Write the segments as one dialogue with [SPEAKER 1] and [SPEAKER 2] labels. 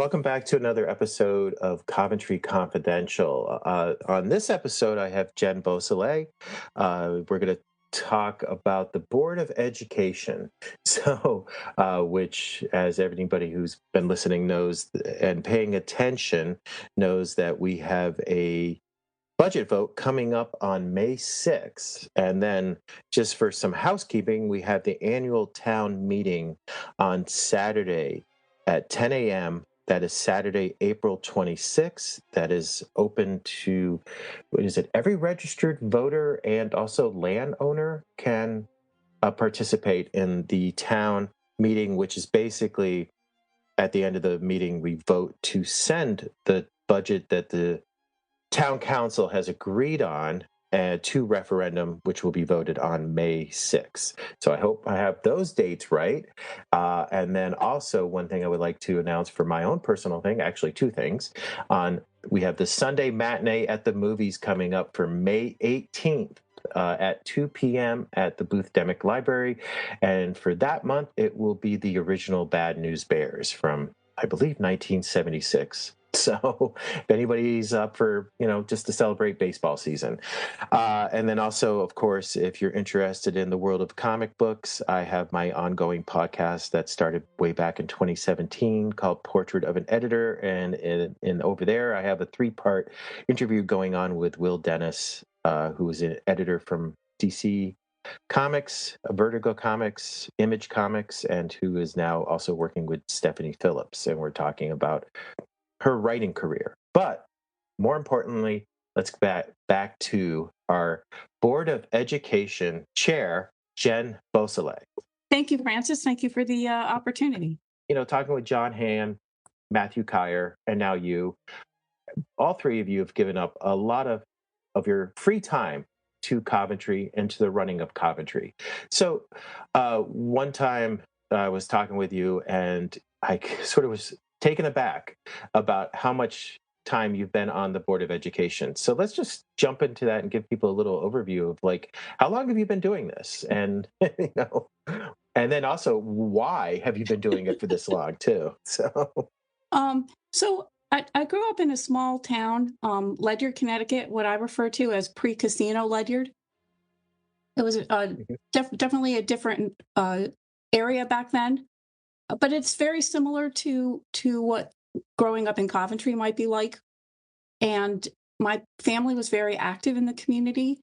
[SPEAKER 1] Welcome back to another episode of Coventry Confidential. On this episode, I have Jen Beausoleil. We're going to talk about the Board of Education. Which, as everybody who's been listening knows and paying attention, knows that we have a budget vote coming up on May 6th. And then, just for some housekeeping, we have the annual town meeting on Saturday at 10 a.m. That is Saturday, April 26th. That is open to, every registered voter and also landowner can participate in the town meeting, which is basically at the end of the meeting, we vote to send the budget that the town council has agreed on to referendum, which will be voted on May 6th. So I hope I have those dates right. And then also one thing I would like to announce for my own personal thing, actually two things. We have the Sunday matinee at the movies coming up for May 18th. At 2 p.m. at the Booth Demick Library. And for that month, it will be the original Bad News Bears from, I believe, 1976. So if anybody's up for, just to celebrate baseball season. And then also, of course, if you're interested in the world of comic books, I have my ongoing podcast that started way back in 2017 called Portrait of an Editor. And in over there, I have a 3-part interview going on with Will Dennis, who is an editor from DC Comics, Vertigo Comics, Image Comics, and who is now also working with Stephanie Phillips. And we're talking about her writing career. But more importantly, let's back to our Board of Education Chair, Jen Beausoleil.
[SPEAKER 2] Thank you, Francis. Thank you for the opportunity.
[SPEAKER 1] Talking with John Hand, Matthew Kyer, and now you, all three of you have given up a lot of your free time to Coventry and to the running of Coventry. So one time I was talking with you and I sort of was taken aback about how much time you've been on the Board of Education. So let's just jump into that and give people a little overview of how long have you been doing this? And, and then also why have you been doing it for this long too? So
[SPEAKER 2] I grew up in a small town, Ledyard, Connecticut, what I refer to as pre-casino Ledyard. It was definitely a different area back then. But it's very similar to what growing up in Coventry might be like. And my family was very active in the community.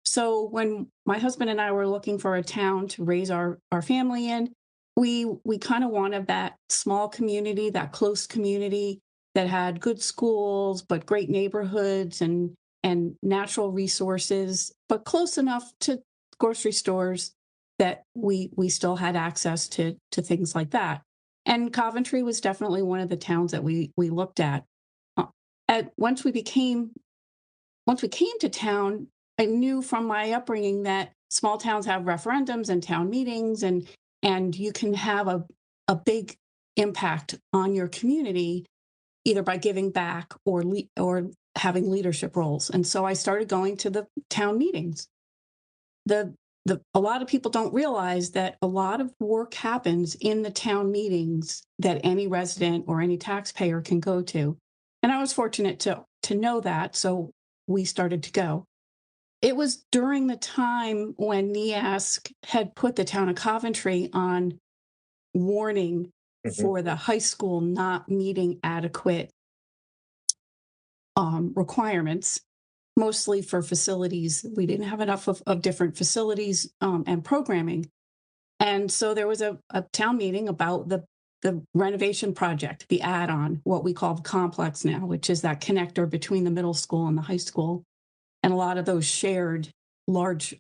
[SPEAKER 2] So when my husband and I were looking for a town to raise our family in, we kind of wanted that small community, that close community that had good schools, but great neighborhoods and natural resources, but close enough to grocery stores that we still had access to things like that. And Coventry was definitely one of the towns that we looked at. Once we came to town, I knew from my upbringing that small towns have referendums and town meetings, and you can have a big impact on your community either by giving back or having leadership roles. And so I started going to the town meetings. A lot of people don't realize that a lot of work happens in the town meetings that any resident or any taxpayer can go to. And I was fortunate to know that, so we started to go. It was during the time when NEASC had put the town of Coventry on warning for the high school not meeting adequate requirements, mostly for facilities. We didn't have enough of different facilities and programming. And so there was a town meeting about the renovation project, the add-on, what we call the complex now, which is that connector between the middle school and the high school, and a lot of those shared large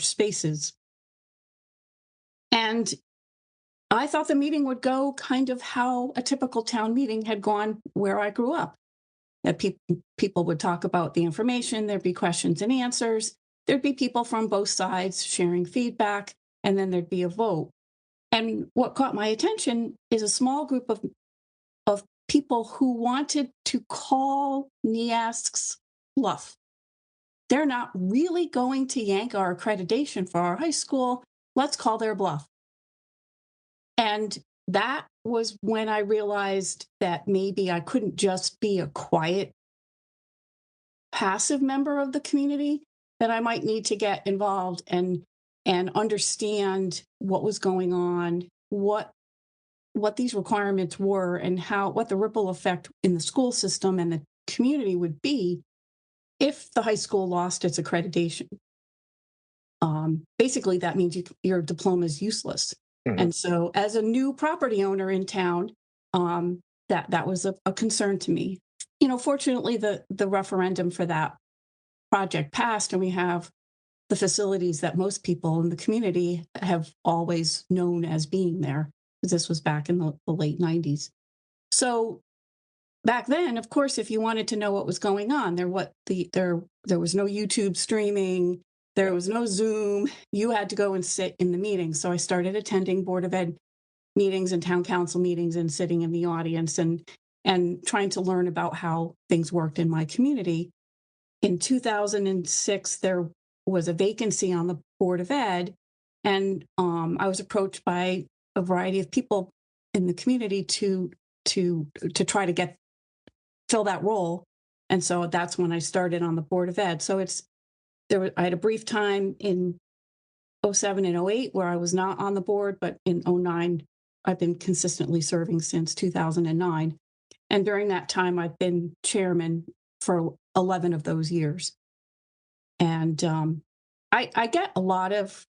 [SPEAKER 2] spaces. And I thought the meeting would go kind of how a typical town meeting had gone where I grew up. That people would talk about the information, there'd be questions and answers, there'd be people from both sides sharing feedback, and then there'd be a vote. And what caught my attention is a small group of people who wanted to call NEASC's bluff. They're not really going to yank our accreditation for our high school. Let's call their bluff. And that was when I realized that maybe I couldn't just be a quiet, passive member of the community, that I might need to get involved and understand what was going on, what these requirements were, and what the ripple effect in the school system and the community would be if the high school lost its accreditation. Basically, that means your diploma is useless.
[SPEAKER 1] Mhm.
[SPEAKER 2] And so, as a new property owner in town, that was a concern to me. Fortunately, the referendum for that project passed, and we have the facilities that most people in the community have always known as being there, because this was back in the late 90s. So back then, of course, if you wanted to know what was going on, there was no YouTube streaming, there was no Zoom. You had to go and sit in the meetings. So I started attending Board of Ed meetings and town council meetings and sitting in the audience and trying to learn about how things worked in my community. In 2006, there was a vacancy on the Board of Ed, and I was approached by a variety of people in the community to try to fill that role. And so that's when I started on the Board of Ed. So I had a brief time in 07 and 08 where I was not on the board, but in 09, I've been consistently serving since 2009. And during that time, I've been chairman for 11 of those years. And I get a lot of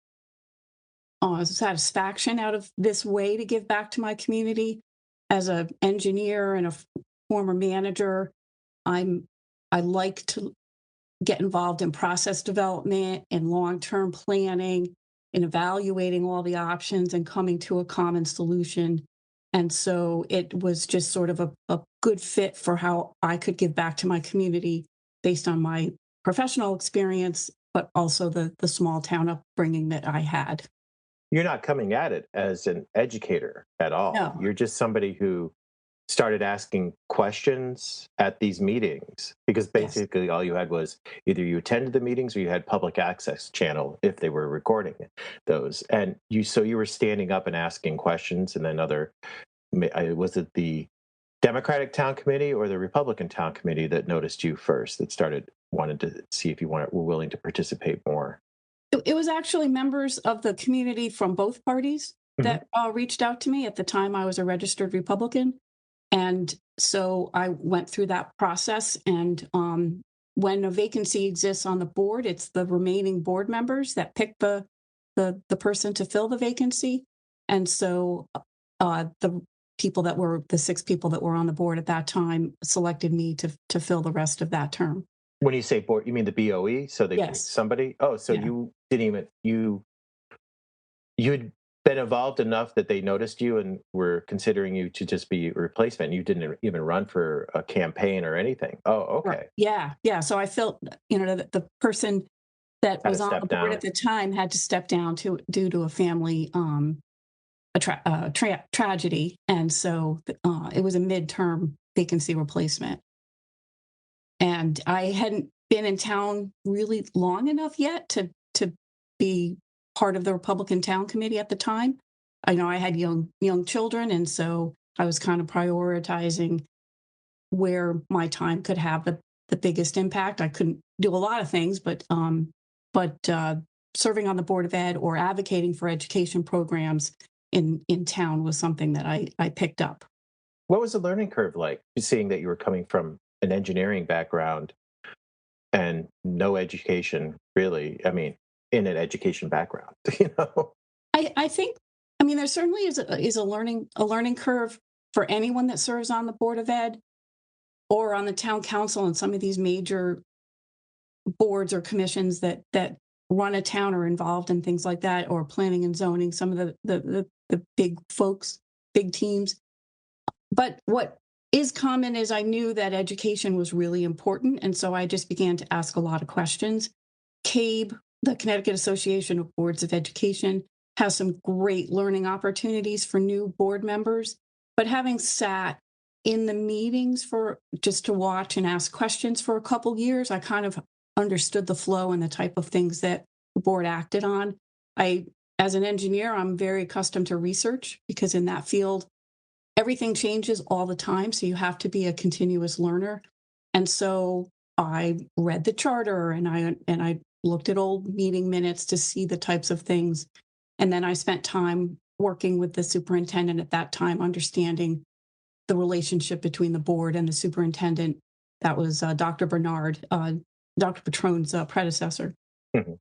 [SPEAKER 2] satisfaction out of this way to give back to my community. As an engineer and a former manager, I like to get involved in process development and long-term planning and evaluating all the options and coming to a common solution. And so it was just sort of a good fit for how I could give back to my community based on my professional experience, but also the small town upbringing that I had.
[SPEAKER 1] You're not coming at it as an educator at all.
[SPEAKER 2] No.
[SPEAKER 1] You're just somebody who started asking questions at these meetings because
[SPEAKER 2] Yes.
[SPEAKER 1] basically all you had was either you attended the meetings or you had public access channel if they were recording those. And you were standing up and asking questions, and then was it the Democratic Town Committee or the Republican Town Committee that noticed you first, that wanted to see if were willing to participate more?
[SPEAKER 2] It was actually members of the community from both parties
[SPEAKER 1] Mhm.
[SPEAKER 2] that reached out to me. At the time, I was a registered Republican. And so I went through that process. And when a vacancy exists on the board, it's the remaining board members that pick the person to fill the vacancy. And so the 6 people that were on the board at that time selected me to fill the rest of that term.
[SPEAKER 1] When you say board, you mean the BOE? So they picked
[SPEAKER 2] Yes.
[SPEAKER 1] somebody? Oh, so
[SPEAKER 2] Yeah.
[SPEAKER 1] you didn't even you'd been involved enough that they noticed you and were considering you to just be a replacement. You didn't even run for a campaign or anything. Oh,
[SPEAKER 2] Right.
[SPEAKER 1] okay.
[SPEAKER 2] Yeah. Yeah. So I felt, that the person that
[SPEAKER 1] Had to
[SPEAKER 2] was on the
[SPEAKER 1] step
[SPEAKER 2] board at
[SPEAKER 1] down.
[SPEAKER 2] the time had to step down due to a family tragedy, and so it was a midterm vacancy replacement. And I hadn't been in town really long enough yet to be part of the Republican Town Committee at the time. I know I had young children, and so I was kind of prioritizing where my time could have the biggest impact. I couldn't do a lot of things, but serving on the Board of Ed or advocating for education programs in town was something that I picked up.
[SPEAKER 1] What was the learning curve like, seeing that you were coming from an engineering background and no education, really? I mean, in an education background, you know?
[SPEAKER 2] I think, I mean, there certainly is a learning curve for anyone that serves on the Board of Ed or on the town council and some of these major boards or commissions that run a town or involved in things like that, or planning and zoning, some of the big folks, big teams. But what is common is I knew that education was really important, and so I just began to ask a lot of questions. CABE, the Connecticut Association of Boards of Education, has some great learning opportunities for new board members. But having sat in the meetings for just to watch and ask questions for a couple years, I kind of understood the flow and the type of things that the board acted on. As an engineer, I'm very accustomed to research because in that field, everything changes all the time, so you have to be a continuous learner. And so I read the charter and I looked at old meeting minutes to see the types of things. And then I spent time working with the superintendent at that time, understanding the relationship between the board and the superintendent. That was Dr. Bernard, Dr. Patrone's predecessor.
[SPEAKER 1] Mhm.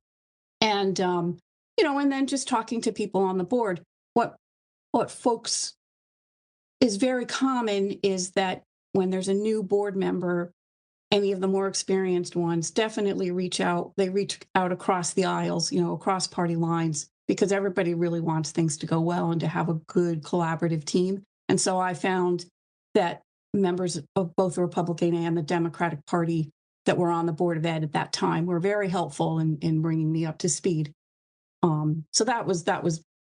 [SPEAKER 2] And and then just talking to people on the board. What folks is very common is that when there's a new board member, any of the more experienced ones definitely reach out. They reach out across the aisles, across party lines, because everybody really wants things to go well and to have a good collaborative team. And so I found that members of both the Republican and the Democratic Party that were on the Board of Ed at that time were very helpful in bringing me up to speed. So that was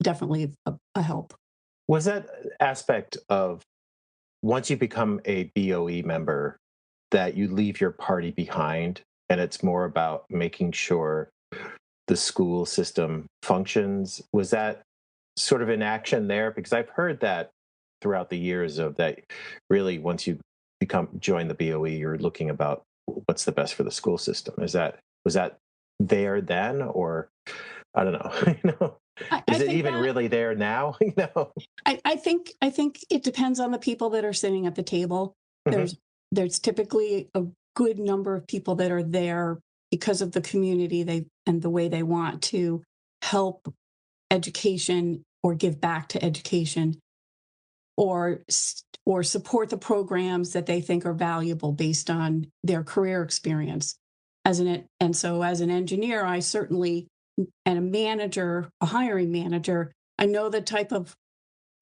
[SPEAKER 2] definitely a help.
[SPEAKER 1] Was that aspect of once you become a BOE member that you leave your party behind and it's more about making sure the school system functions? Was that sort of in action there? Because I've heard that throughout the years of that really once you join the BOE, you're looking about what's the best for the school system. Was that there then, or I don't know,
[SPEAKER 2] I
[SPEAKER 1] is it
[SPEAKER 2] think
[SPEAKER 1] even
[SPEAKER 2] that
[SPEAKER 1] really there now?
[SPEAKER 2] I think it depends on the people that are sitting at the table.
[SPEAKER 1] Mhm.
[SPEAKER 2] There's typically a good number of people that are there because of the community and the way they want to help education or give back to education or support the programs that they think are valuable based on their career experience. So as an engineer, I certainly and a manager, a hiring manager, I know the type of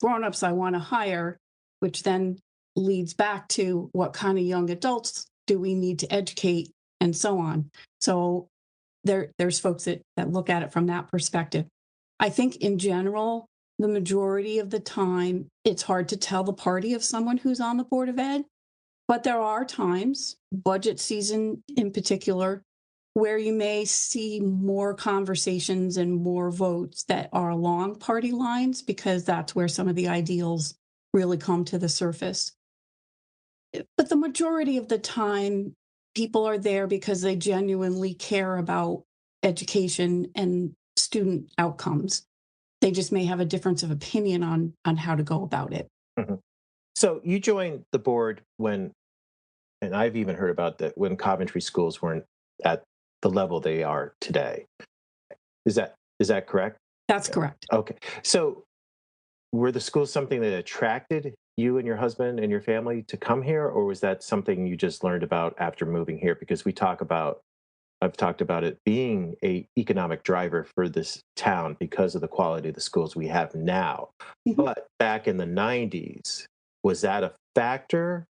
[SPEAKER 2] grown-ups I want to hire, which then leads back to what kind of young adults do we need to educate and so on. So there's folks that look at it from that perspective. I think in general, the majority of the time, it's hard to tell the party of someone who's on the Board of Ed, but there are times, budget season in particular, where you may see more conversations and more votes that are along party lines because that's where some of the ideals really come to the surface. But the majority of the time, people are there because they genuinely care about education and student outcomes. They just may have a difference of opinion on how to go about it.
[SPEAKER 1] Mhm. So you joined the board and I've even heard about that when Coventry schools weren't at the level they are today. Is that correct?
[SPEAKER 2] That's correct.
[SPEAKER 1] Okay. So were the schools something that attracted you and your husband and your family to come here, or was that something you just learned about after moving here? Because I've talked about it being a economic driver for this town because of the quality of the schools we have now.
[SPEAKER 2] Mhm.
[SPEAKER 1] But back in the 90s, was that a factor,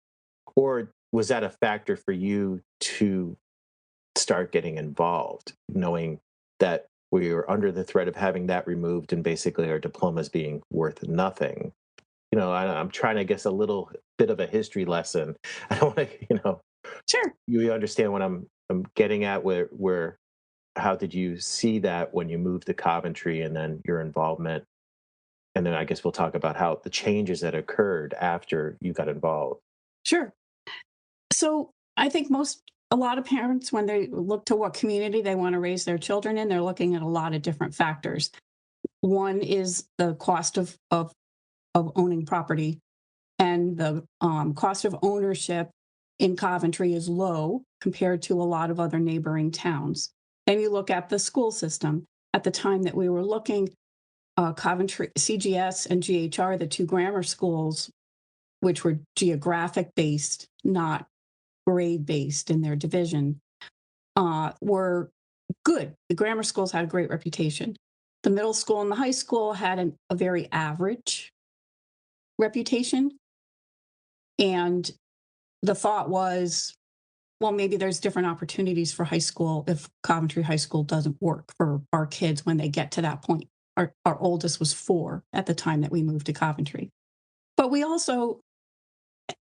[SPEAKER 1] or was that a factor for you to start getting involved, knowing that we were under the threat of having that removed and basically our diplomas being worth nothing? I'm trying to guess a little bit of a history lesson. I don't want to,
[SPEAKER 2] Sure.
[SPEAKER 1] you understand what I'm getting at, where how did you see that when you moved to Coventry and then your involvement? And then I guess we'll talk about how the changes that occurred after you got involved.
[SPEAKER 2] Sure. So I think a lot of parents, when they look to what community they want to raise their children in, they're looking at a lot of different factors. One is the cost of owning property, and the cost of ownership in Coventry is low compared to a lot of other neighboring towns. Then you look at the school system. At the time that we were looking, Coventry, CGS and GHR, the two grammar schools, which were geographic based, not grade based in their division, were good. The grammar schools had a great reputation. The middle school and the high school had a very average reputation. And the thought was, well, maybe there's different opportunities for high school if Coventry High School doesn't work for our kids when they get to that point. Our oldest was 4 at the time that we moved to Coventry. But we also,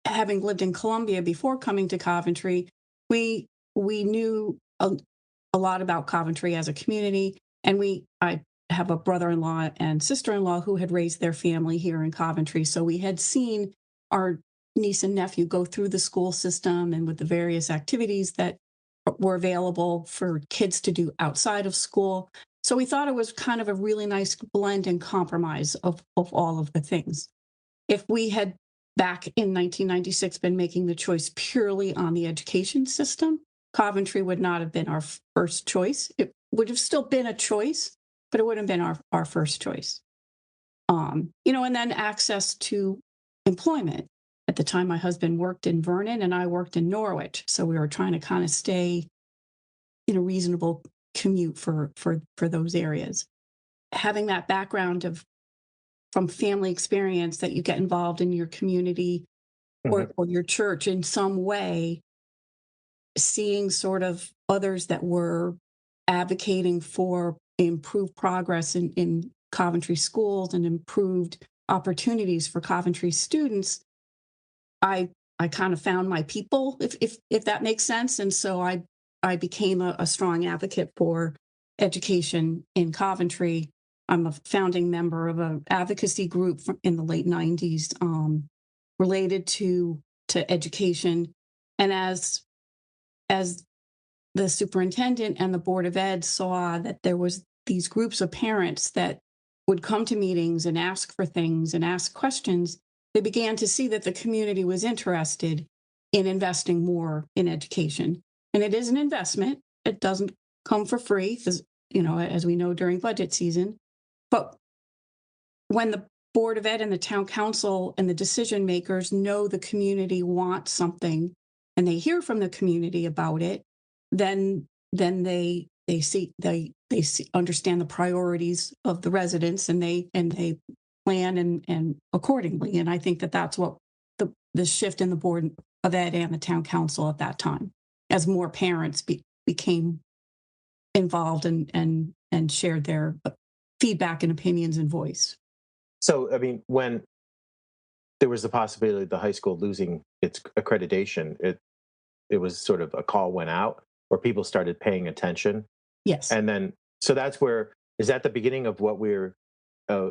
[SPEAKER 2] having lived in Columbia before coming to Coventry, we knew a lot about Coventry as a community, and I have a brother-in-law and sister-in-law who had raised their family here in Coventry. So we had seen our niece and nephew go through the school system and with the various activities that were available for kids to do outside of school. So we thought it was kind of a really nice blend and compromise of all of the things. If we had back in 1996 been making the choice purely on the education system, Coventry would not have been our first choice. It would have still been a choice, but it wouldn't have been our first choice. And then access to employment. At the time, my husband worked in Vernon and I worked in Norwich. So we were trying to kind of stay in a reasonable commute for those areas. Having that background from family experience that you get involved in your community or your church in some way, seeing sort of others that were advocating for improved progress in Coventry schools and improved opportunities for Coventry students, I kind of found my people, if that makes sense. And so I became a strong advocate for education in Coventry. I'm a founding member of an advocacy group in the late 90s related to education. And as the superintendent and the Board of Ed saw that there was these groups of parents that would come to meetings and ask for things and ask questions, they began to see that the community was interested in investing more in education. And it is an investment. It doesn't come for free, as we know during budget season. But when the Board of Ed and the town council and the decision makers know the community wants something and they hear from the community about it, then they understand the priorities of the residents and they plan and accordingly. And I think that's what the shift in the Board of Ed and the town council at that time, as more parents became involved and shared their feedback and opinions and voice.
[SPEAKER 1] So, I mean, when there was the possibility of the high school losing its accreditation, it was sort of a call went out where people started paying attention.
[SPEAKER 2] Yes.
[SPEAKER 1] And then, so that's where, is that the beginning of what uh,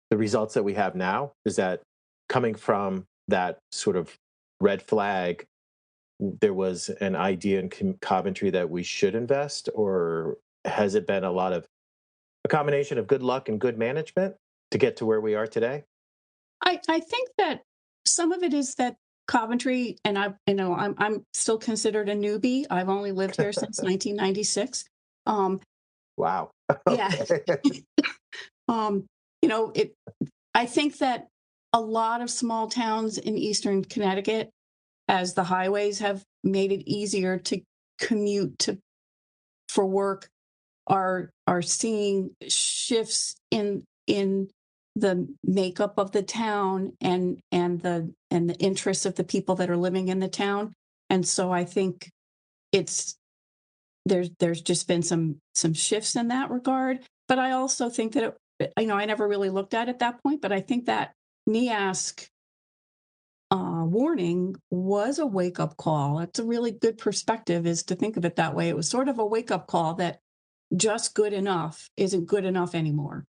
[SPEAKER 1] the results that we have now? Is that coming from that sort of red flag? There was an idea in Coventry that we should invest, or has it been a combination of good luck and good management to get to where we are today?
[SPEAKER 2] I think that some of it is that Coventry, and I'm still considered a newbie. I've only lived here since 1996. Um,
[SPEAKER 1] Wow.
[SPEAKER 2] yeah.
[SPEAKER 1] Okay.
[SPEAKER 2] um, it. I think that a lot of small towns in Eastern Connecticut, as the highways have made it easier to commute for work, are seeing shifts in the makeup of the town and the interests of the people that are living in the town. And so I think it's there's just been some shifts in that regard. But I also think that I never really looked at it that point, but I think that NEASC warning was a wake up call. It's a really good perspective, is to think of it that way. It was sort of a wake up call that just good enough isn't good enough anymore.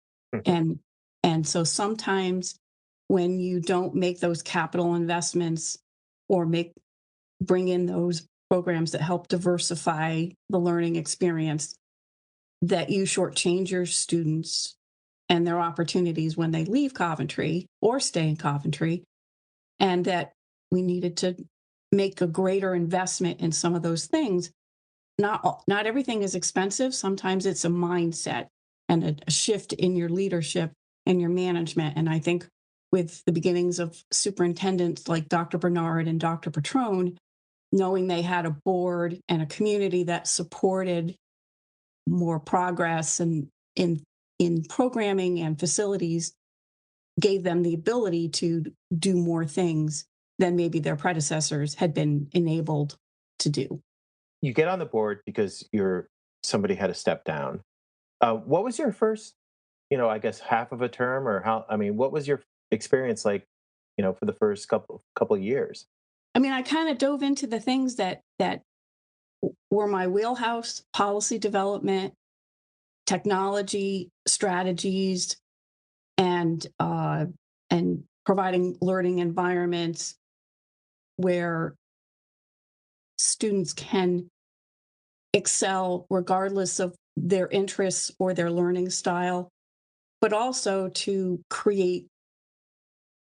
[SPEAKER 2] And so sometimes when you don't make those capital investments or bring in those programs that help diversify the learning experience, that you shortchange your students and their opportunities when they leave Coventry or stay in Coventry, and that we needed to make a greater investment in some of those things. Not everything is expensive. Sometimes it's a mindset and a shift in your leadership and your management. And I think with the beginnings of superintendents like Dr. Bernard and Dr. Patrone, knowing they had a board and a community that supported more progress and in programming and facilities, gave them the ability to do more things than maybe their predecessors had been enabled to do.
[SPEAKER 1] You get on the board because somebody had to step down. What was your first, I guess half of a term, or how? I mean, what was your experience like, for the first couple of years?
[SPEAKER 2] I mean, I kind of dove into the things that were my wheelhouse: policy development, technology strategies and providing learning environments where students can excel regardless of their interests or their learning style, but also to create,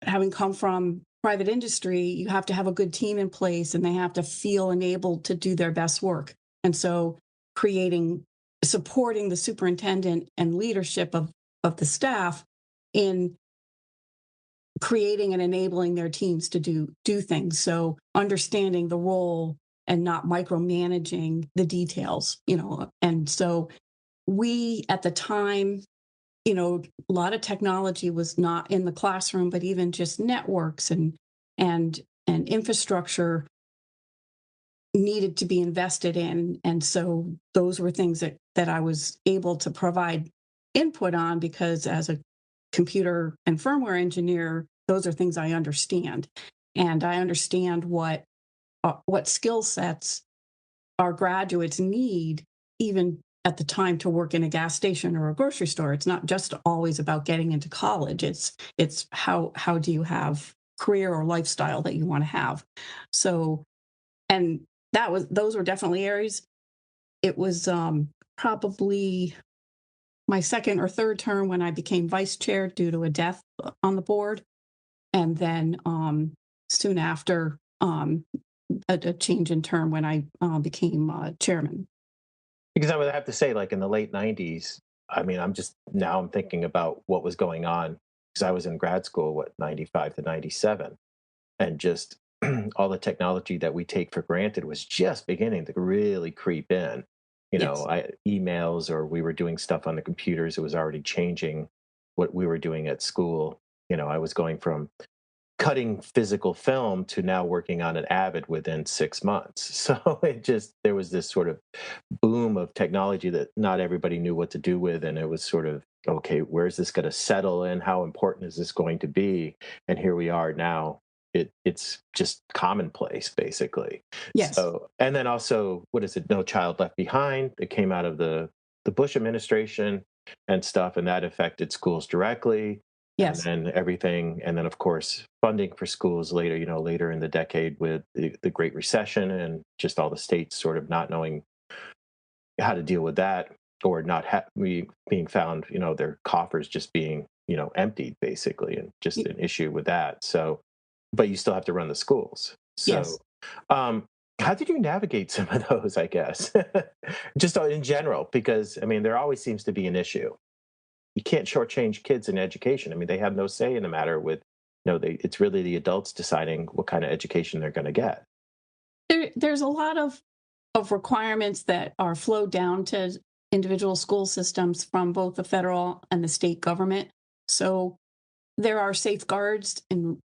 [SPEAKER 2] having come from private industry, you have to have a good team in place and they have to feel enabled to do their best work. And so supporting the superintendent and leadership of the staff in creating and enabling their teams to do things. So understanding the role and not micromanaging the details, and so we at the time, a lot of technology was not in the classroom, but even just networks and infrastructure needed to be invested in. And so those were things that I was able to provide input on, because as a computer and firmware engineer, those are things I understand. And I understand what skill sets our graduates need, even at the time, to work in a gas station or a grocery store. It's not just always about getting into college. It's how do you have career or lifestyle that you want to have. So, and those were definitely areas. It was probably my second or third term when I became vice chair due to a death on the board. And then soon after, a change in term when I became chairman.
[SPEAKER 1] Because I would have to say, like in the late 90s, I mean, I'm thinking about what was going on because I was in grad school, 95 to 97, and just all the technology that we take for granted was just beginning to really creep in.
[SPEAKER 2] Yes.
[SPEAKER 1] Emails, or we were doing stuff on the computers. It was already changing what we were doing at school. I was going from cutting physical film to now working on an Avid within 6 months. So there was this sort of boom of technology that not everybody knew what to do with. And it was sort of, okay, where's this going to settle in? How important is this going to be? And here we are now. It's just commonplace, basically.
[SPEAKER 2] Yes.
[SPEAKER 1] So, and then also, what is it? No Child Left Behind. It came out of the Bush administration and stuff, and that affected schools directly.
[SPEAKER 2] Yes.
[SPEAKER 1] And then everything, and then of course funding for schools later in the decade with the Great Recession and just all the states sort of not knowing how to deal with that, or not being found, their coffers just being emptied, basically, and just an issue with that. So, but you still have to run the schools. So,
[SPEAKER 2] Yes.
[SPEAKER 1] how did you navigate some of those, I guess, just in general? Because I mean, there always seems to be an issue. You can't shortchange kids in education. I mean, they have no say in the matter. It's really the adults deciding what kind of education they're going to get.
[SPEAKER 2] There's a lot of requirements that are flowed down to individual school systems from both the federal and the state government. So there are safeguards in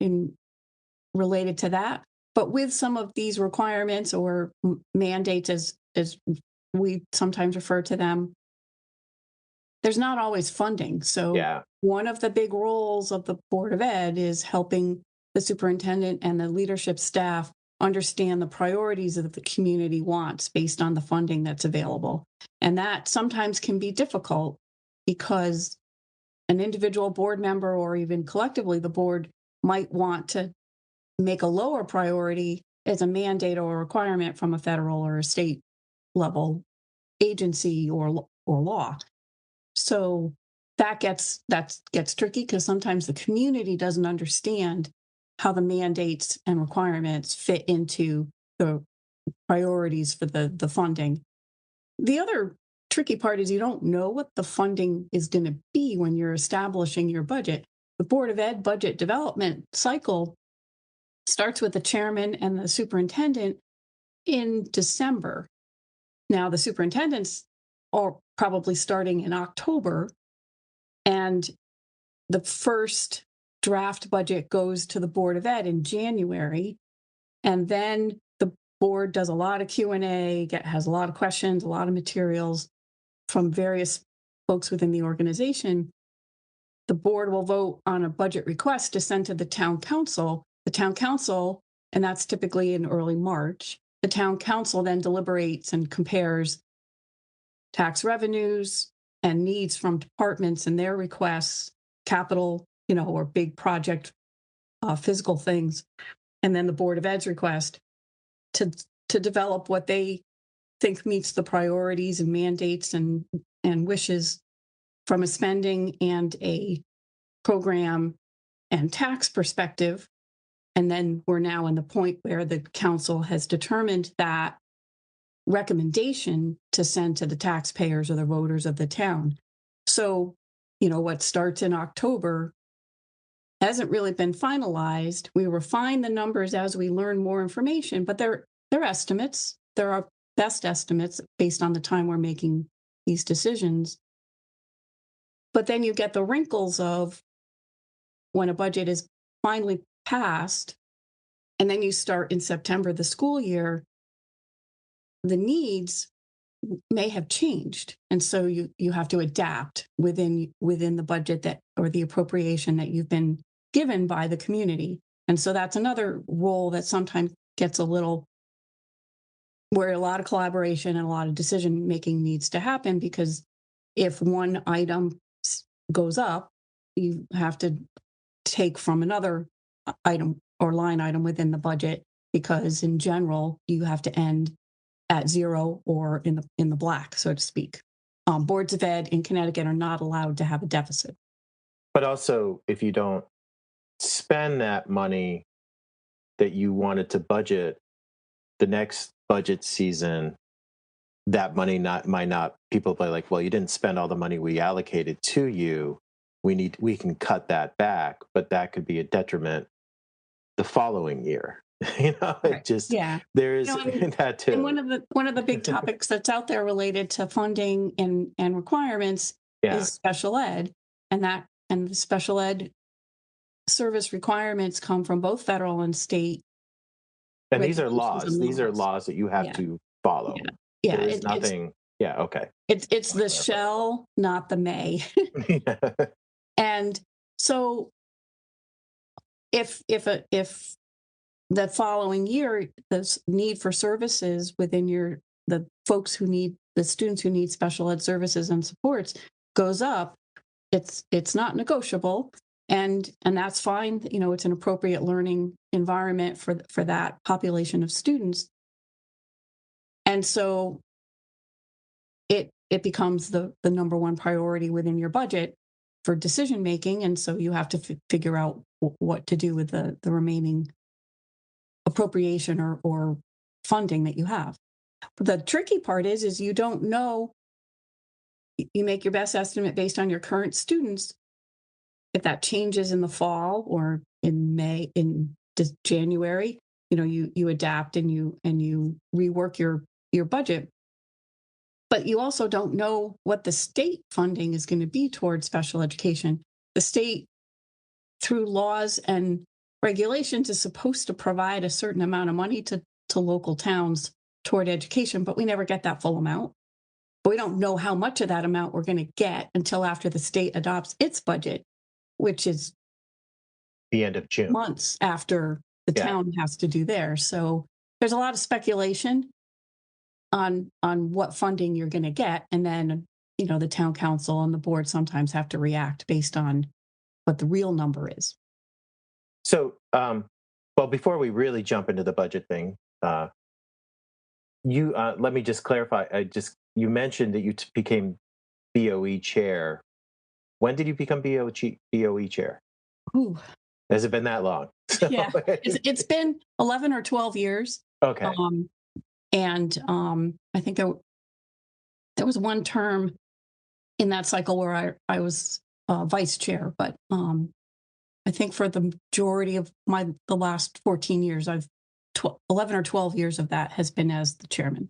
[SPEAKER 2] related to that. But with some of these requirements or mandates, as we sometimes refer to them, there's not always funding. So
[SPEAKER 1] Yeah.
[SPEAKER 2] one of the big roles of the Board of Ed is helping the superintendent and the leadership staff understand the priorities that the community wants based on the funding that's available. And that sometimes can be difficult because an individual board member, or even collectively the board, might want to make a lower priority as a mandate or a requirement from a federal or a state level agency or law. So that gets tricky because sometimes the community doesn't understand how the mandates and requirements fit into the priorities for the funding. The other tricky part is you don't know what the funding is going to be when you're establishing your budget. The Board of Ed budget development cycle starts with the chairman and the superintendent in December. Now, the superintendents are probably starting in October, and the first draft budget goes to the Board of Ed in January, and then the board does a lot of Q&A, has a lot of questions, a lot of materials from various folks within the organization. The board will vote on a budget request to send to the town council. The town council, and that's typically in early March, the town council then deliberates and compares tax revenues, and needs from departments and their requests, capital, or big project physical things, and then the Board of Ed's request to develop what they think meets the priorities and mandates and wishes from a spending and a program and tax perspective. And then we're now in the point where the council has determined that recommendation to send to the taxpayers or the voters of the town. So, what starts in October hasn't really been finalized. We refine the numbers as we learn more information, but they're estimates. They're our best estimates based on the time we're making these decisions. But then you get the wrinkles of when a budget is finally passed, and then you start in September, the school year, the needs may have changed. And so you have to adapt within the budget that, or the appropriation that you've been given by the community. And so that's another role that sometimes gets a little, where a lot of collaboration and a lot of decision making needs to happen, because if one item goes up, you have to take from another item or line item within the budget, because in general, you have to end at zero or in the black, so to speak. Boards of Ed in Connecticut are not allowed to have a deficit.
[SPEAKER 1] But also, if you don't spend that money that you wanted to budget, the next budget season, that money might not, people be like, well, you didn't spend all the money we allocated to you. We can cut that back, but that could be a detriment the following year. It just, there is that too.
[SPEAKER 2] And one of the big topics that's out there related to funding and requirements is special ed, and the special ed service requirements come from both federal and state.
[SPEAKER 1] And these are laws. These are laws that you have to follow.
[SPEAKER 2] Yeah,
[SPEAKER 1] there is nothing. Okay.
[SPEAKER 2] It's the shall, not the may. And so, if the following year, the need for services within the students who need special ed services and supports goes up, it's not negotiable, and that's fine. It's an appropriate learning environment for that population of students, and so it becomes the number one priority within your budget for decision making, and so you have to figure out what to do with the remaining appropriation or funding that you have. But the tricky part is you don't know. You make your best estimate based on your current students. If that changes in the fall or in May, in January, you adapt and you rework your budget. But you also don't know what the state funding is going to be towards special education. The state, through laws and regulations, is supposed to provide a certain amount of money to local towns toward education, but we never get that full amount. But we don't know how much of that amount we're going to get until after the state adopts its budget, which is
[SPEAKER 1] the end of June,
[SPEAKER 2] months after the town has to do theirs. So there's a lot of speculation on what funding you're going to get, and then the town council and the board sometimes have to react based on what the real number is.
[SPEAKER 1] So, well, before we really jump into the budget thing, let me just clarify. You mentioned that you became BOE chair. When did you become BOE chair?
[SPEAKER 2] Ooh.
[SPEAKER 1] Has it been that long?
[SPEAKER 2] Yeah, it's been 11 or 12 years.
[SPEAKER 1] Okay.
[SPEAKER 2] And I think there was one term in that cycle where I was vice chair, but I think for the majority of the last 14 years, 11 or 12 years of that has been as the chairman.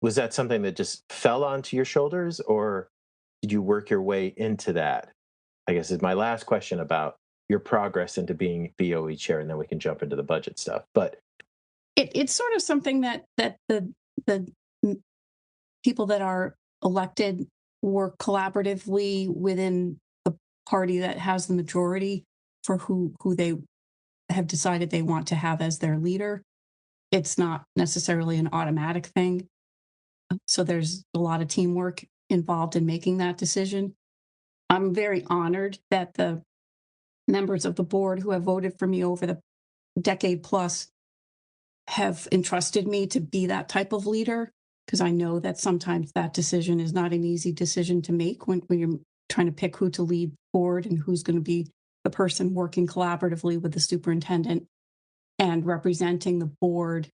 [SPEAKER 1] Was that something that just fell onto your shoulders, or did you work your way into that? I guess is my last question about your progress into being BOE chair, and then we can jump into the budget stuff. But
[SPEAKER 2] it's sort of something that the people that are elected work collaboratively within the party that has the majority for who they have decided they want to have as their leader. It's not necessarily an automatic thing. So there's a lot of teamwork involved in making that decision. I'm very honored that the members of the board who have voted for me over the decade plus have entrusted me to be that type of leader, because I know that sometimes that decision is not an easy decision to make when you're trying to pick who to lead board and who's going to be the person working collaboratively with the superintendent and representing the board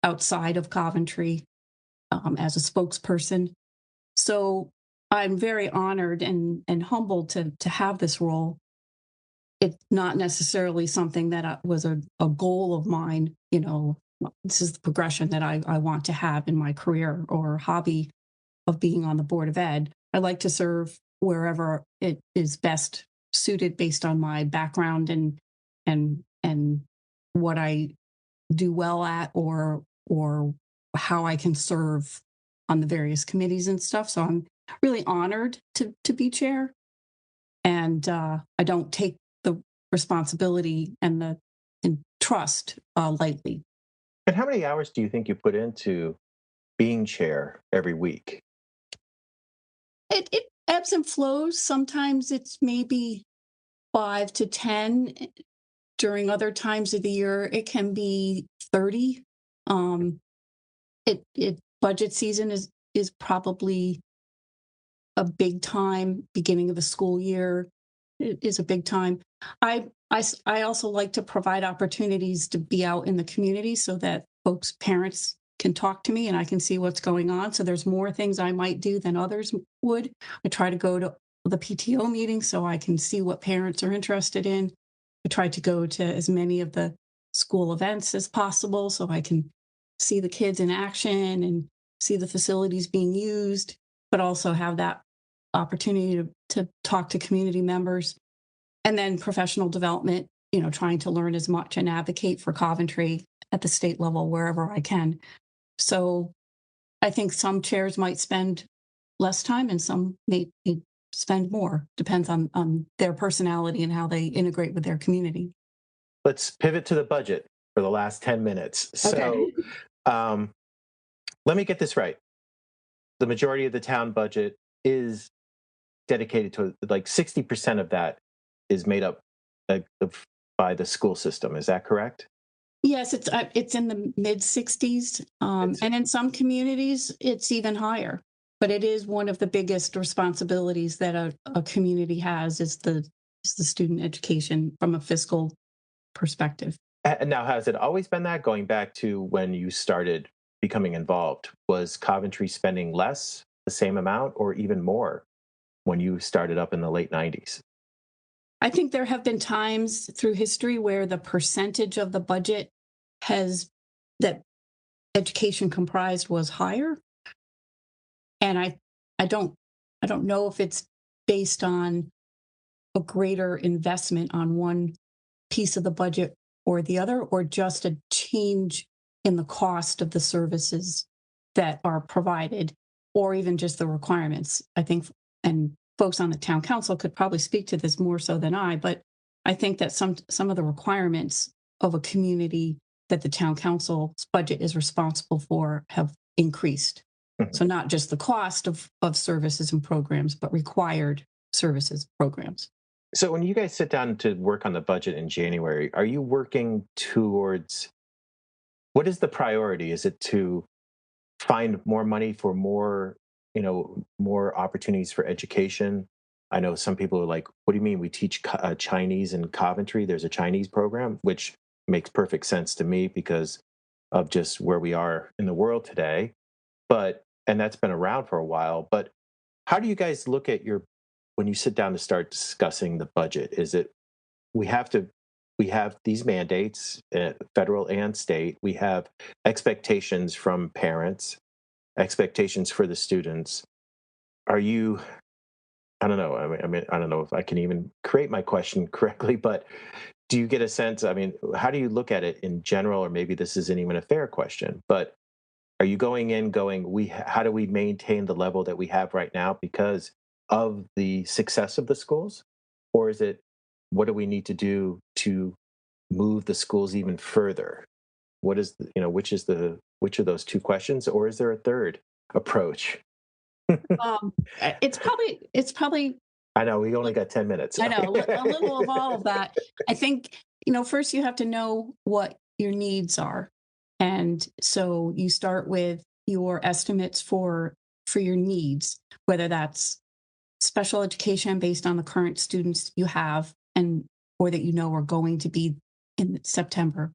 [SPEAKER 2] outside of Coventry as a spokesperson. So I'm very honored and humbled to have this role. It's not necessarily something that was a goal of mine. This is the progression that I want to have in my career or hobby of being on the Board of Ed. I like to serve wherever it is best suited based on my background and what I do well at or how I can serve on the various committees and stuff. So I'm really honored to be chair, and I don't take the responsibility and trust lightly.
[SPEAKER 1] And how many hours do you think you put into being chair every week?
[SPEAKER 2] It ebbs and flows. Sometimes it's maybe 5 to 10. During other times of the year, it can be 30. Um, it budget season is probably a big time. Beginning of the school year is a big time. I also like to provide opportunities to be out in the community so that parents can talk to me and I can see what's going on. So there's more things I might do than others would. I try to go to the PTO meetings so I can see what parents are interested in. I try to go to as many of the school events as possible so I can see the kids in action and see the facilities being used, but also have that opportunity to talk to community members. And then professional development, trying to learn as much and advocate for Coventry at the state level wherever I can. So I think some chairs might spend less time and some may spend more. Depends on their personality and how they integrate with their community.
[SPEAKER 1] Let's pivot to the budget for the last 10 minutes.
[SPEAKER 2] Okay.
[SPEAKER 1] So um, let me get this right. The majority of the town budget is dedicated to, like, 60% of that is made up by the school system. Is that correct?
[SPEAKER 2] Yes, it's in the mid 60s, and in some communities it's even higher. But it is one of the biggest responsibilities that a community has is the student education from a fiscal perspective.
[SPEAKER 1] And now, has it always been that? Going back to when you started becoming involved, was Coventry spending less, the same amount, or even more when you started up in the late 90s?
[SPEAKER 2] I think there have been times through history where the percentage of the budget has that education comprised was higher, and I don't I don't know if it's based on a greater investment on one piece of the budget or the other, or just a change in the cost of the services that are provided, or even just the requirements. I think, and folks on the town council could probably speak to this more so than I, but I think that some of the requirements of a community that the town council's budget is responsible for have increased.
[SPEAKER 1] Mhm.
[SPEAKER 2] So not just the cost of services and programs, but required services programs.
[SPEAKER 1] So when you guys sit down to work on the budget in January, are you working towards, what is the priority? Is it to find more money for more opportunities for education? I know some people are like, what do you mean we teach Chinese in Coventry? There's a Chinese program, which makes perfect sense to me because of just where we are in the world today. And that's been around for a while. But how do you guys look at when you sit down to start discussing the budget? Is it, we have to, we have these mandates, federal and state. We have expectations from parents, expectations for the students. Are you, I don't know. I mean, I don't know if I can even create my question correctly, but do you get a sense? I mean, how do you look at it in general? Or maybe this isn't even a fair question, but are you going in going, how do we maintain the level that we have right now because of the success of the schools? Or is it, what do we need to do to move the schools even further? Which of those two questions? Or is there a third approach?
[SPEAKER 2] It's probably
[SPEAKER 1] I know we only got 10 minutes.
[SPEAKER 2] I know a little of all of that. I think, first you have to know what your needs are. And so you start with your estimates for your needs, whether that's special education based on the current students you have and or that are going to be in September,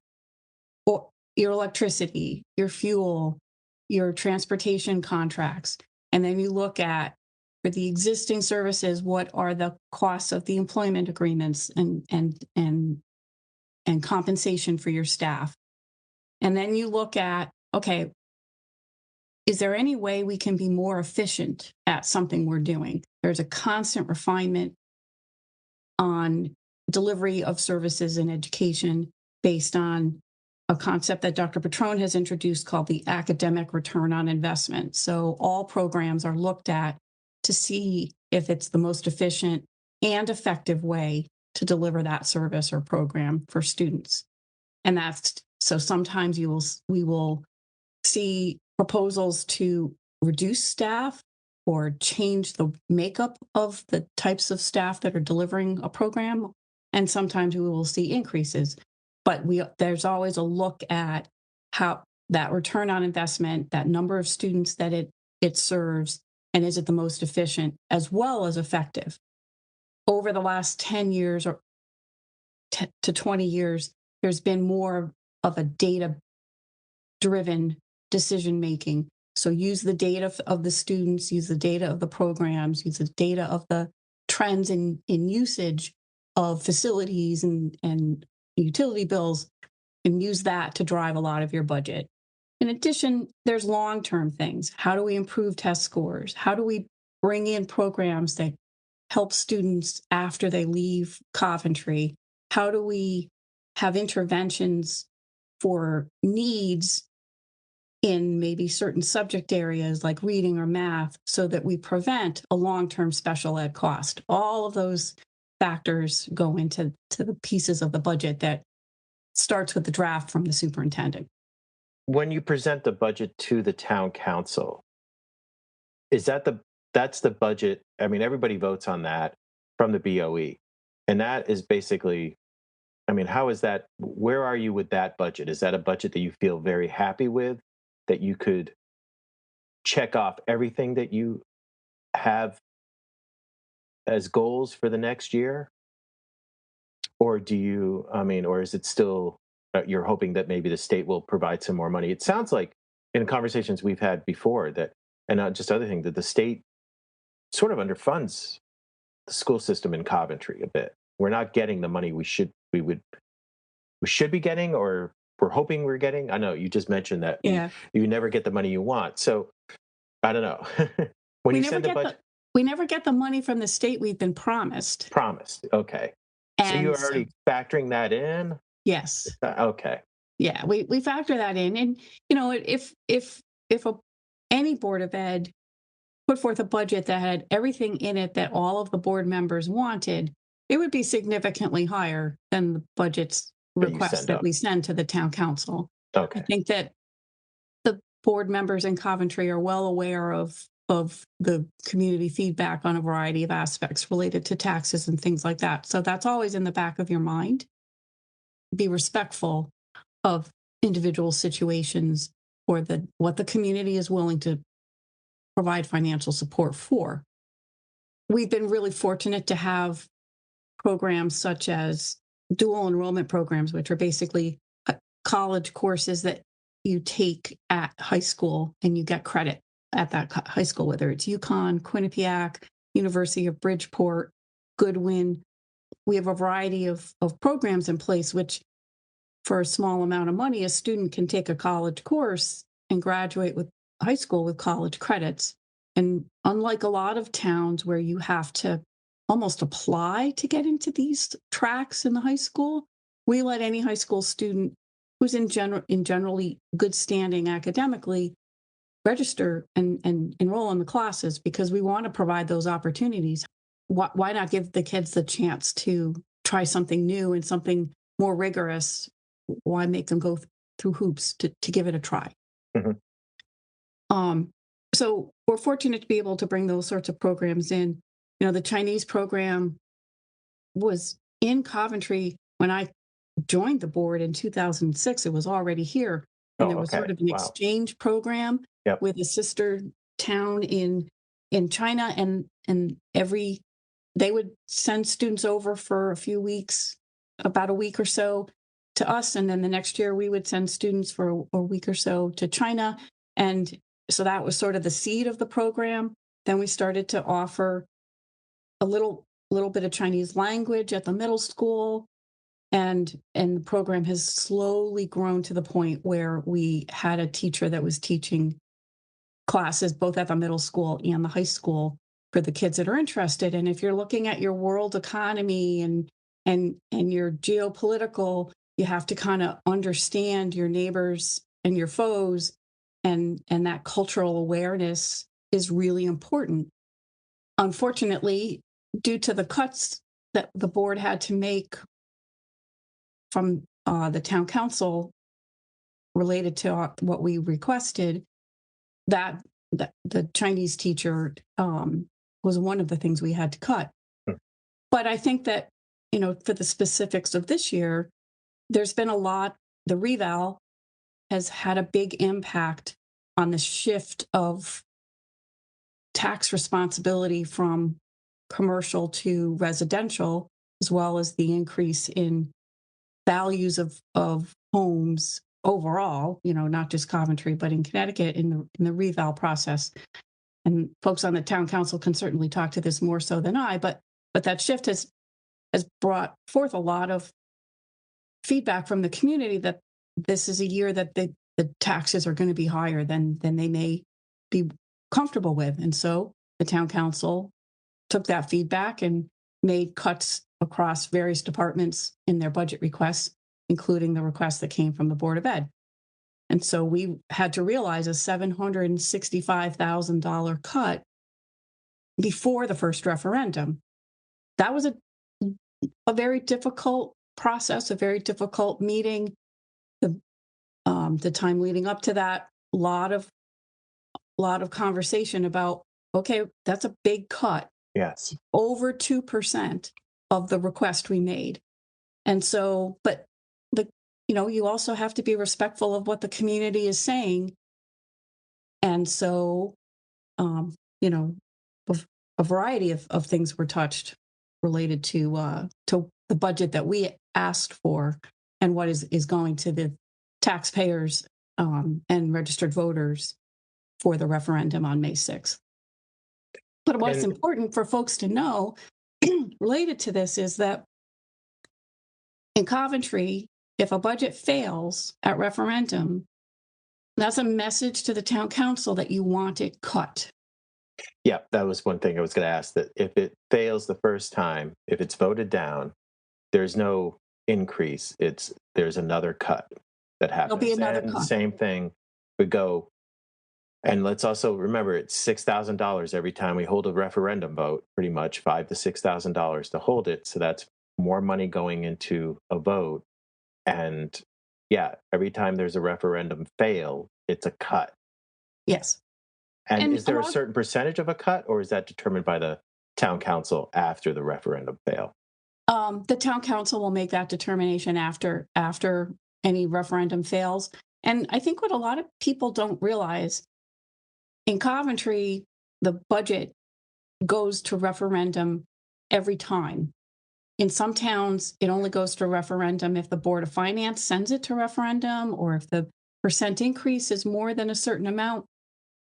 [SPEAKER 2] or your electricity, your fuel, your transportation contracts. And then you look at for the existing services, what are the costs of the employment agreements and compensation for your staff. And then you look at, okay, is there any way we can be more efficient at something we're doing? There's a constant refinement on delivery of services in education based on a concept that Dr. Petrone has introduced called the academic return on investment. So all programs are looked at to see if it's the most efficient and effective way to deliver that service or program for students. And that's so sometimes we will see proposals to reduce staff or change the makeup of the types of staff that are delivering a program. And sometimes we will see increases. But there's always a look at how that return on investment, that number of students that it serves, and is it the most efficient as well as effective. Over the last 10 years or to 20 years, there's been more of a data-driven decision making. So use the data of the students, use the data of the programs, use the data of the trends in usage of facilities and utility bills, and use that to drive a lot of your budget. In addition, there's long-term things. How do we improve test scores? How do we bring in programs that help students after they leave Coventry? How do we have interventions for needs in maybe certain subject areas like reading or math so that we prevent a long-term special ed cost? All of those factors go into the pieces of the budget that starts with the draft from the superintendent.
[SPEAKER 1] When you present the budget to the town council, is that's the budget? I mean, everybody votes on that from the BOE. And that is basically, I mean, how is that? Where are you with that budget? Is that a budget that you feel very happy with, that you could check off everything that you have as goals for the next year? Or do you, I mean, or is it still, you're hoping that maybe the state will provide some more money? It sounds like in conversations we've had before that, and not just other things, that the state sort of underfunds the school system in Coventry a bit. We're not getting the money we should be getting, or we're hoping we're getting. I know you just mentioned that
[SPEAKER 2] Yeah.
[SPEAKER 1] you never get the money you want. So I don't know. When
[SPEAKER 2] We
[SPEAKER 1] you
[SPEAKER 2] never
[SPEAKER 1] send a
[SPEAKER 2] get
[SPEAKER 1] budget,
[SPEAKER 2] we never get the money from the state we've been promised.
[SPEAKER 1] promised. Okay. So
[SPEAKER 2] And
[SPEAKER 1] you're
[SPEAKER 2] so,
[SPEAKER 1] already factoring that in?
[SPEAKER 2] yes.
[SPEAKER 1] Okay.
[SPEAKER 2] Yeah, we factor that in. And if any board of ed put forth a budget that had everything in it that all of the board members wanted, it would be significantly higher than the budget's
[SPEAKER 1] That you
[SPEAKER 2] request
[SPEAKER 1] send
[SPEAKER 2] that
[SPEAKER 1] up.
[SPEAKER 2] we send to the town council. I
[SPEAKER 1] Okay.
[SPEAKER 2] think that the board members in Coventry are well aware of the community feedback on a variety of aspects related to taxes and things like that. So that's always in the back of your mind. Be respectful of individual situations or what the community is willing to provide financial support for. We've been really fortunate to have programs such as dual enrollment programs, which are basically college courses that you take at high school and you get credit at that high school, whether it's UConn, Quinnipiac, University of Bridgeport, Goodwin. We have a variety of programs in place, which for a small amount of money, a student can take a college course and graduate with high school with college credits. And unlike a lot of towns where you have to almost apply to get into these tracks in the high school, we let any high school student who's in generally good standing academically register and enroll in the classes, because we want to provide those opportunities. Why not give the kids the chance to try something new and something more rigorous? Why make them go through hoops to give it a try?
[SPEAKER 1] Mhm.
[SPEAKER 2] so we're fortunate to be able to bring those sorts of programs in. The Chinese program was in Coventry when I joined the board in 2006. It was already here, and
[SPEAKER 1] Oh,
[SPEAKER 2] there was
[SPEAKER 1] okay.
[SPEAKER 2] sort of an
[SPEAKER 1] Wow.
[SPEAKER 2] exchange program
[SPEAKER 1] Yep.
[SPEAKER 2] with a sister town in China, and they would send students over for a few weeks, about a week or so, to us, and then the next year we would send students for a week or so to China, and so that was sort of the seed of the program. Then we started to offer a little bit of Chinese language at the middle school, and the program has slowly grown to the point where we had a teacher that was teaching classes both at the middle school and the high school for the kids that are interested. And if you're looking at your world economy and your geopolitical, you have to kind of understand your neighbors and your foes, and that cultural awareness is really important. Unfortunately, due to the cuts that the board had to make from the town council related to what we requested, that the Chinese teacher was one of the things we had to cut.
[SPEAKER 1] Hmm.
[SPEAKER 2] But I think that, for the specifics of this year, there's been a lot. The reval has had a big impact on the shift of tax responsibility from commercial to residential, as well as the increase in values of homes overall, not just Coventry, but in Connecticut in the reval process. And folks on the town council can certainly talk to this more so than I, but that shift has brought forth a lot of feedback from the community that this is a year that the taxes are going to be higher than they may be comfortable with. And so the town council took that feedback and made cuts across various departments in their budget requests, including the request that came from the Board of Ed. And so we had to realize a $765,000 cut before the first referendum. That was a very difficult process, a very difficult meeting. The time leading up to that, lot of conversation about, okay, that's a big cut,
[SPEAKER 1] Yes.
[SPEAKER 2] over 2% of the request we made. And so, but you also have to be respectful of what the community is saying. And so, um, you know, a variety of things were touched related to the budget that we asked for and what is going to the taxpayers and registered voters for the referendum on May 6th. But what's
[SPEAKER 1] And
[SPEAKER 2] important for folks to know related to this is that in Coventry, if a budget fails at referendum, that's a message to the town council that you want it cut.
[SPEAKER 1] yeah, that was one thing I was going to ask, that if it fails the first time, if it's voted down, there's no increase. There's another cut that
[SPEAKER 2] There'll be
[SPEAKER 1] happens.
[SPEAKER 2] another
[SPEAKER 1] And the
[SPEAKER 2] cut.
[SPEAKER 1] same thing would go. And let's also remember, it's $6,000 every time we hold a referendum vote, pretty much $5,000 to $6,000 to hold it. So that's more money going into a vote. And yeah, every time there's a referendum fail, it's a cut.
[SPEAKER 2] Yes.
[SPEAKER 1] And
[SPEAKER 2] And
[SPEAKER 1] is
[SPEAKER 2] a
[SPEAKER 1] there a
[SPEAKER 2] lot
[SPEAKER 1] certain percentage of a cut, or is that determined by the town council after the referendum fail?
[SPEAKER 2] the town council will make that determination after any referendum fails. And I think what a lot of people don't realize, in Coventry, the budget goes to referendum every time. In some towns, it only goes to referendum if the Board of Finance sends it to referendum, or if the percent increase is more than a certain amount.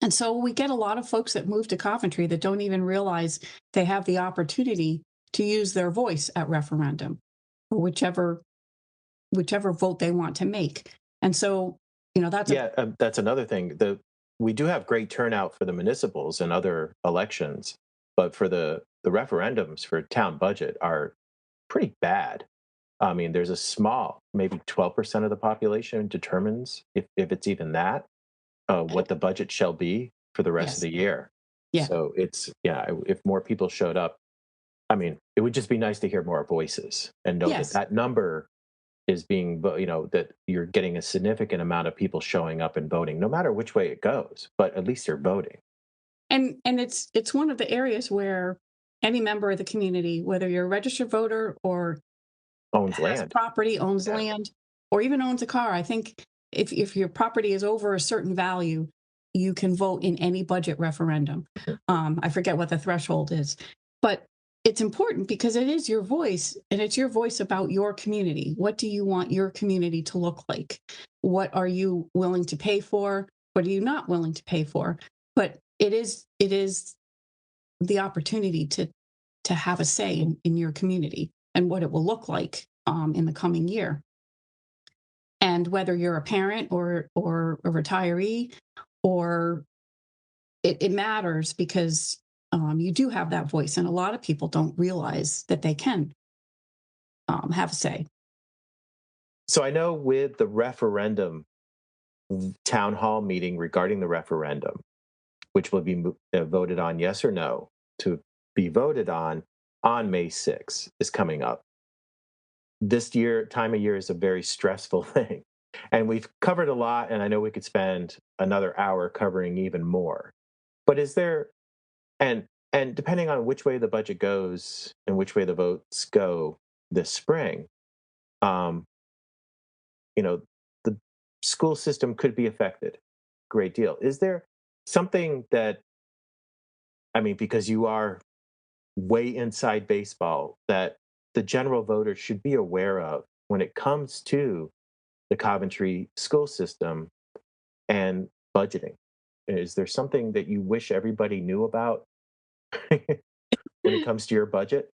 [SPEAKER 2] And so we get a lot of folks that move to Coventry that don't even realize they have the opportunity to use their voice at referendum, or whichever vote they want to make. And so, that's a
[SPEAKER 1] Yeah, that's another thing. We do have great turnout for the municipals and other elections, but for the referendums for town budget are pretty bad. I mean, there's a small, maybe 12% of the population determines, if it's even that, what the budget shall be for the rest of
[SPEAKER 2] yes,
[SPEAKER 1] the year.
[SPEAKER 2] yeah,
[SPEAKER 1] So yeah, if more people showed up, I mean, it would just be nice to hear more voices and know that
[SPEAKER 2] yes.
[SPEAKER 1] that number is being, that you're getting a significant amount of people showing up and voting, no matter which way it goes, but at least they're voting.
[SPEAKER 2] And it's one of the areas where any member of the community, whether you're a registered voter or
[SPEAKER 1] Owns
[SPEAKER 2] has
[SPEAKER 1] land.
[SPEAKER 2] property, owns land, or even owns a car, I think if your property is over a certain value, you can vote in any budget referendum. I forget what the threshold is, but it's important because it is your voice, and it's your voice about your community. What do you want your community to look like? What are you willing to pay for? What are you not willing to pay for? But it is the opportunity to have a say in your community and what it will look like in the coming year. And whether you're a parent or a retiree, or it matters because you do have that voice, and a lot of people don't realize that they can have a say.
[SPEAKER 1] So I know with the referendum town hall meeting regarding the referendum, which will be voted on yes or no, to be voted on May 6th, is coming up. This time of year is a very stressful thing. And we've covered a lot, and I know we could spend another hour covering even more. But is there, and depending on which way the budget goes and which way the votes go this spring, um, the school system could be affected a great deal. Is there something that, I mean, because you are way inside baseball, that the general voter should be aware of when it comes to the Coventry school system and budgeting? Is there something that you wish everybody knew about when it comes to your budget?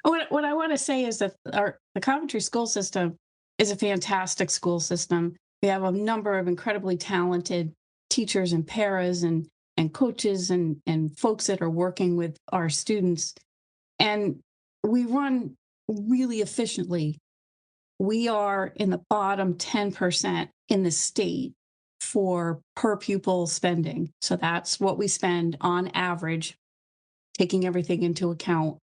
[SPEAKER 2] What I want to say is that the Coventry school system is a fantastic school system. We have a number of incredibly talented teachers and paras and coaches and folks that are working with our students. And we run really efficiently. We are in the bottom 10% in the state for per pupil spending. So that's what we spend on average, taking everything into account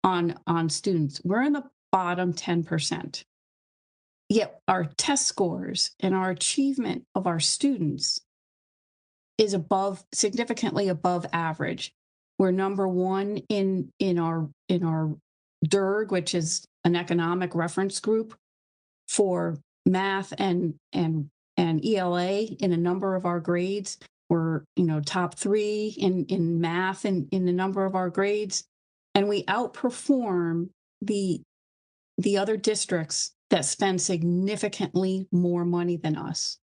[SPEAKER 2] on students. We're in the bottom 10%. Yet our test scores and our achievement of our students is significantly above average. We're number one in our DERG, which is an economic reference group for math and ELA in a number of our grades. We're top 3 in math and in a number of our grades, and we outperform the other districts that spend significantly more money than us.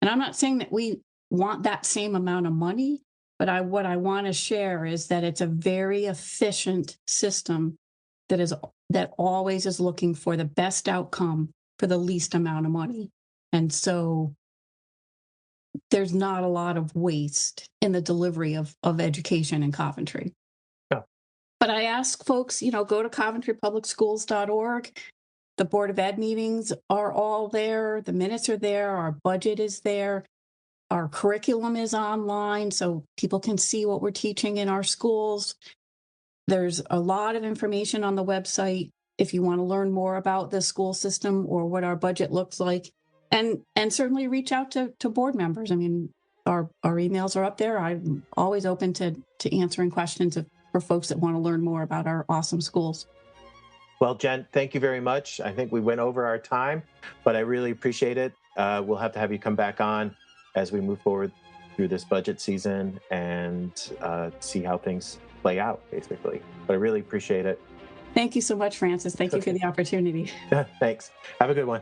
[SPEAKER 2] And I'm not saying that we want that same amount of money, but what I want to share is that it's a very efficient system that always is looking for the best outcome for the least amount of money. And so there's not a lot of waste in the delivery of education in Coventry.
[SPEAKER 1] Yeah.
[SPEAKER 2] But I ask folks, go to coventrypublicschools.org. The Board of Ed meetings are all there. The minutes are there. Our budget is there. Our curriculum is online, so people can see what we're teaching in our schools. There's a lot of information on the website if you want to learn more about the school system or what our budget looks like. And certainly reach out to board members. I mean, our emails are up there. I'm always open to answering questions for folks that want to learn more about our awesome schools.
[SPEAKER 1] Well, Jen, thank you very much. I think we went over our time, but I really appreciate it. We'll have to have you come back on as we move forward through this budget season and see how things play out, basically. But I really appreciate it.
[SPEAKER 2] Thank you so much, Francis. Thank you for the opportunity.
[SPEAKER 1] Thanks. Have a good one.